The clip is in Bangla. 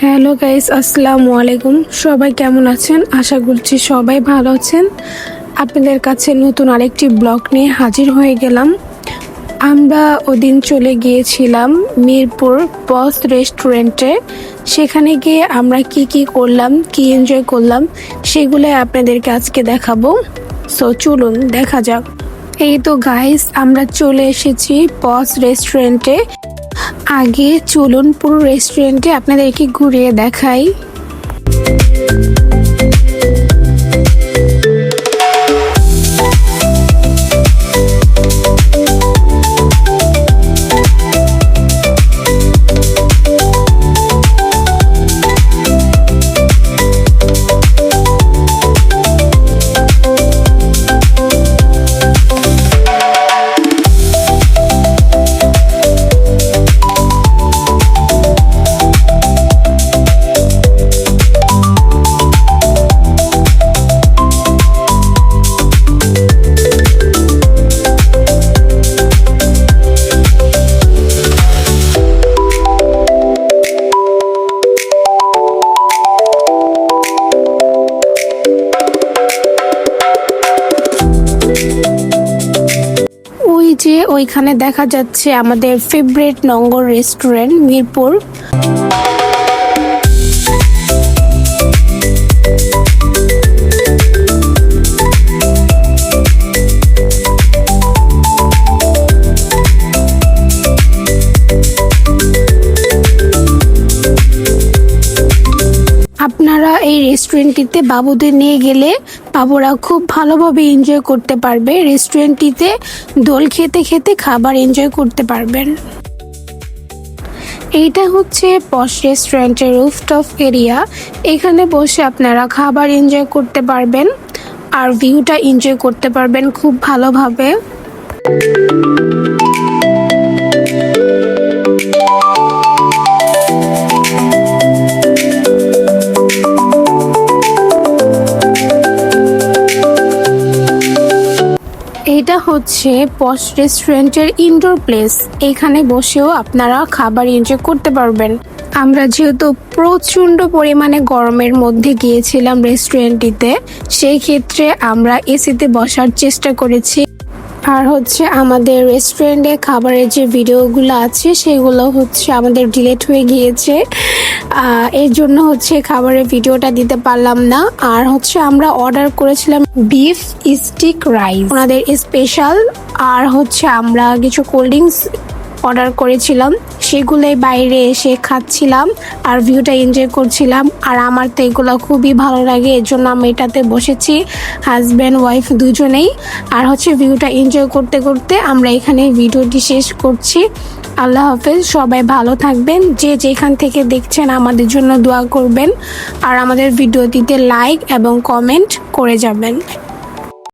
হ্যালো গাইস, আসসালামু আলাইকুম। সবাই কেমন আছেন? আশা করছি সবাই ভালো আছেন। আপনাদের কাছে নতুন আরেকটি ব্লগ নিয়ে হাজির হয়ে গেলাম। আমরা ওদিন চলে গিয়েছিলাম মিরপুর বস রেস্টুরেন্টে। সেখানে গিয়ে আমরা কি করলাম, কি এনজয় করলাম সেগুলো আপনাদেরকে আজকে দেখাবো। সো চলুন দেখা যাক। এই তো গাইস, আমরা চলে এসেছি বস রেস্টুরেন্টে। আগে চলুন পুরো রেস্টুরেন্টে আপনাদেরকে ঘুরিয়ে দেখাই। ওইখানে দেখা যাচ্ছে আমাদের ফেভারিট নঙ্গর রেস্টুরেন্ট মিরপুর। আপনারা এই রেস্টুরেন্টটিতে বাবুদের নিয়ে গেলে বাবুরা খুব ভালোভাবে এনজয় করতে পারবে। রেস্টুরেন্টটিতে দোল খেতে খেতে খাবার এনজয় করতে পারবেন। এইটা হচ্ছে পশ রেস্টুরেন্টের রুফটপ এরিয়া। এখানে বসে আপনারা খাবার এনজয় করতে পারবেন আর ভিউটা এনজয় করতে পারবেন খুব ভালোভাবে। এটা হচ্ছে পশ রেস্টুরেন্টের ইনডোর প্লেস। এখানে বসেও আপনারা খাবার এনজয় করতে পারবেন। আমরা যেহেতু প্রচণ্ড পরিমাণে গরমের মধ্যে গিয়েছিলাম রেস্টুরেন্টটিতে, সেই ক্ষেত্রে আমরা এসিতে বসার চেষ্টা করেছি। আর হচ্ছে আমাদের রেস্টুরেন্টে খাবারের যে ভিডিওগুলো আছে সেগুলো হচ্ছে আমাদের ডিলিট হয়ে গিয়েছে। এর জন্য হচ্ছে খাবারের ভিডিওটা দিতে পারলাম না। আর হচ্ছে আমরা অর্ডার করেছিলাম বিফ স্টিক রাইস, ওনাদের স্পেশাল। আর হচ্ছে আমরা কিছু কোল্ড ড্রিঙ্কস অর্ডার করেছিলাম, সেগুলোই বাইরে এসে খাচ্ছিলাম আর ভিউটা এনজয় করছিলাম। আর আমার তো এগুলো খুবই ভালো লাগে, এর জন্য আমি এটাতে বসেছি, হাজব্যান্ড ওয়াইফ দুজনেই। আর হচ্ছে ভিউটা এনজয় করতে করতে আমরা এখানে ভিডিওটি শেষ করছি। আল্লাহ হাফেজ, সবাই ভালো থাকবেন। যে যেখান থেকে দেখছেন আমাদের জন্য দোয়া করবেন আর আমাদের ভিডিওটিতে লাইক এবং কমেন্ট করে যাবেন।